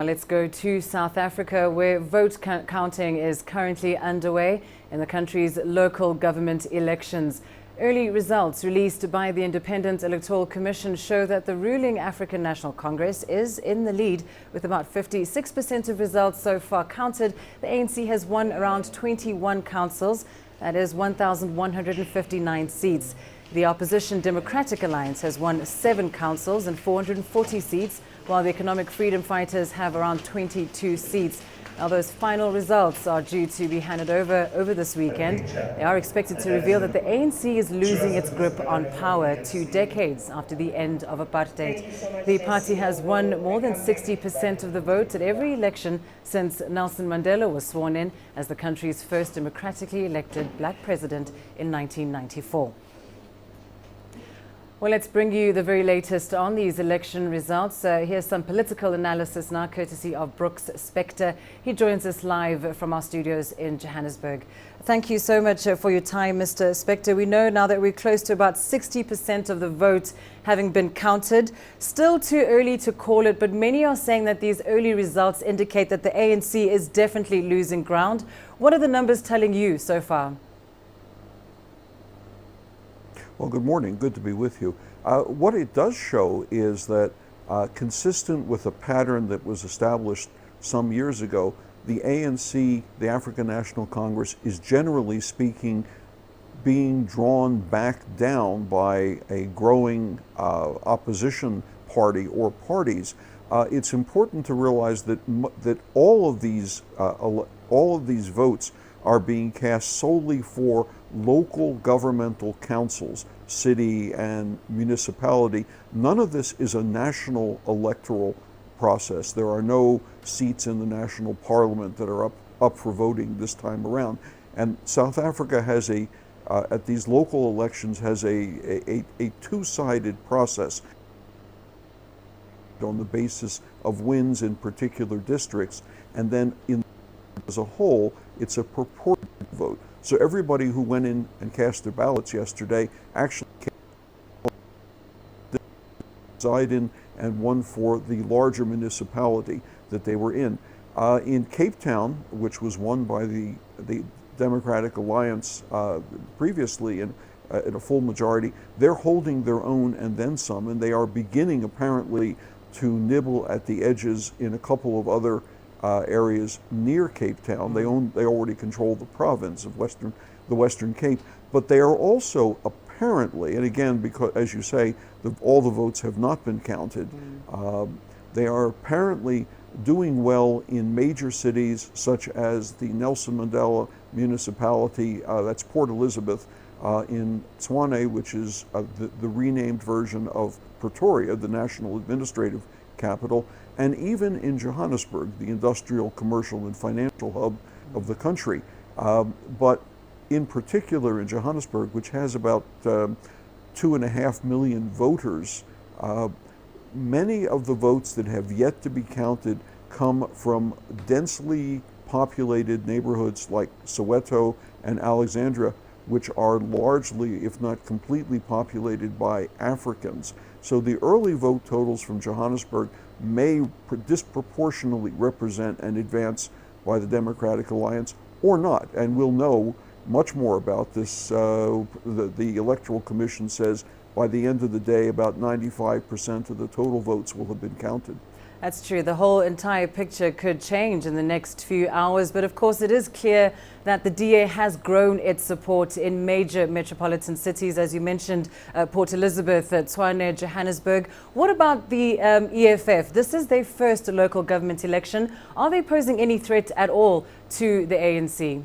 Let's go to South Africa, where vote counting is currently underway in the country's local government elections. Early results released by the Independent Electoral Commission show that the ruling African National Congress is in the lead with about 56% of results so far counted. The ANC has won around 21 councils, that is 1,159 seats. The opposition Democratic Alliance has won 7 councils and 440 seats, while the Economic Freedom Fighters have around 22 seats. Now, those final results are due to be handed over this weekend. They are expected to reveal that the ANC is losing its grip on power 2 decades after the end of apartheid. The party has won more than 60% of the vote at every election since Nelson Mandela was sworn in as the country's first democratically elected black president in 1994. Well, let's bring you the very latest on these election results. Here's some political analysis now, courtesy of Brooks Spector. He joins us live from our studios in Johannesburg. Thank you so much for your time, Mr. Spector. We know now that we're close to about 60% of the vote having been counted. Still too early to call it, but many are saying that these early results indicate that the ANC is definitely losing ground. What are the numbers telling you so far? Well, good morning. Good to be with you. What it does show is that, consistent with a pattern that was established some years ago, the ANC, the African National Congress, is generally speaking being drawn back down by a growing opposition party or parties. It's important to realize that all of these votes are being cast solely for local governmental councils, city and municipality. None of this is a national electoral process. There are no seats in the national parliament that are up for voting this time around. And South Africa has at these local elections has a two-sided process on the basis of wins in particular districts, and then as a whole, it's a proportional vote. So everybody who went in and cast their ballots yesterday actually reside in and won for the larger municipality that they were in. In Cape Town, which was won by the Democratic Alliance previously in a full majority, they're holding their own and then some, and they are beginning apparently to nibble at the edges in a couple of other areas near Cape Town. They already control the province of the Western Cape, but they are also apparently, and again, because as you say, all the votes have not been counted, they are apparently doing well in major cities such as the Nelson Mandela municipality, that's Port Elizabeth, in Tshwane, which is the renamed version of Pretoria, the national administrative capital, and even in Johannesburg, the industrial, commercial, and financial hub of the country. But in particular in Johannesburg, which has about 2.5 million voters, many of the votes that have yet to be counted come from densely populated neighborhoods like Soweto and Alexandria, which are largely, if not completely, populated by Africans. So the early vote totals from Johannesburg may disproportionately represent an advance by the Democratic Alliance or not, and we'll know much more about this. The Electoral Commission says by the end of the day about 95% of the total votes will have been counted. That's true. The whole entire picture could change in the next few hours. But of course, it is clear that the DA has grown its support in major metropolitan cities, as you mentioned, Port Elizabeth, Tshwane, Johannesburg. What about the EFF? This is their first local government election. Are they posing any threat at all to the ANC?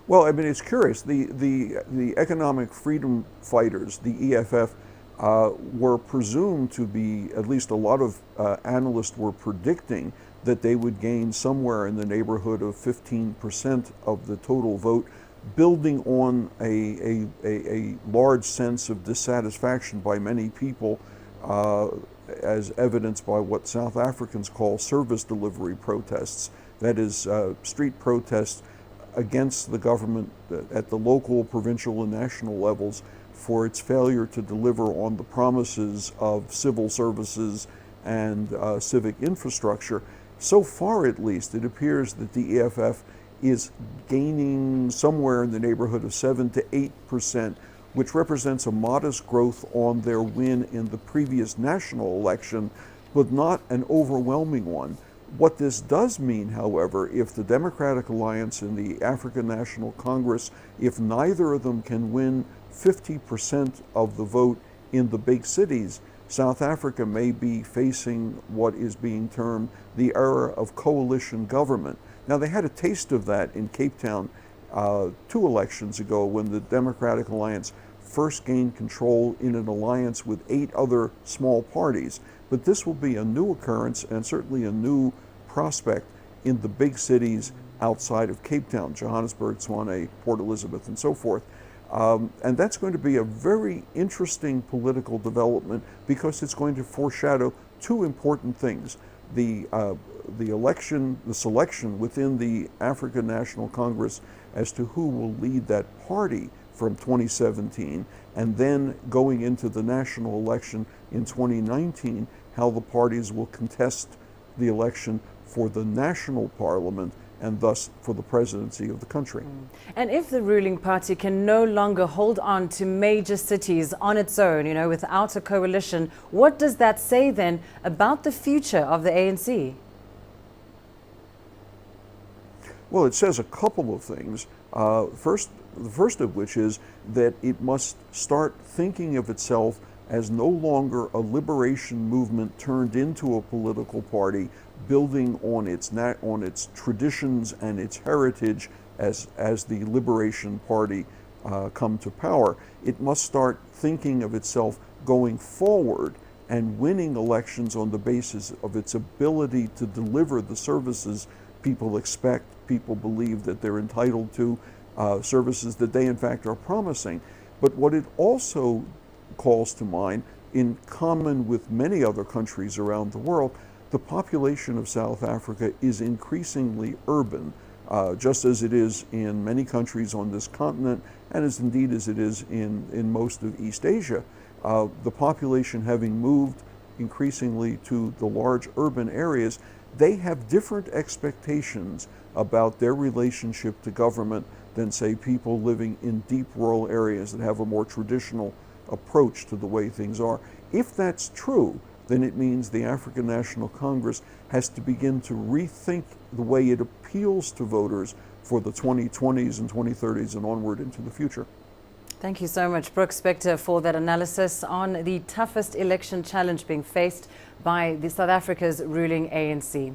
Well, I mean, it's curious. The Economic Freedom Fighters, the EFF, were presumed to be, at least a lot of analysts were predicting that they would gain somewhere in the neighborhood of 15% of the total vote, building on a large sense of dissatisfaction by many people, as evidenced by what South Africans call service delivery protests. That is, street protests against the government at the local, provincial, and national levels for its failure to deliver on the promises of civil services and civic infrastructure. So far, at least, it appears that the EFF is gaining somewhere in the neighborhood of 7 to 8%, which represents a modest growth on their win in the previous national election, but not an overwhelming one. What this does mean, however, if the Democratic Alliance and the African National Congress, if neither of them can win 50% of the vote in the big cities, South Africa may be facing what is being termed the era of coalition government. Now, they had a taste of that in Cape Town 2 elections ago when the Democratic Alliance first gained control in an alliance with 8 other small parties. But this will be a new occurrence and certainly a new prospect in the big cities outside of Cape Town, Johannesburg, Tshwane, Port Elizabeth, and so forth. And that's going to be a very interesting political development because it's going to foreshadow 2 important things. The selection within the African National Congress as to who will lead that party from 2017, and then going into the national election in 2019, how the parties will contest the election for the national parliament and thus for the presidency of the country. And if the ruling party can no longer hold on to major cities on its own, without a coalition, what does that say then about the future of the ANC? Well, it says a couple of things. The first of which is that it must start thinking of itself as no longer a liberation movement turned into a political party, building on its traditions and its heritage as the Liberation Party come to power. It must start thinking of itself going forward and winning elections on the basis of its ability to deliver the services people expect, people believe that they're entitled to, services that they in fact are promising. But what it also calls to mind, in common with many other countries around the world, the population of South Africa is increasingly urban, just as it is in many countries on this continent, and as indeed as it is in most of East Asia. The population having moved increasingly to the large urban areas, they have different expectations about their relationship to government than, say, people living in deep rural areas that have a more traditional approach to the way things are. If that's true, then it means the African National Congress has to begin to rethink the way it appeals to voters for the 2020s and 2030s and onward into the future. Thank you so much, Brooks Spector, for that analysis on the toughest election challenge being faced by South Africa's ruling ANC.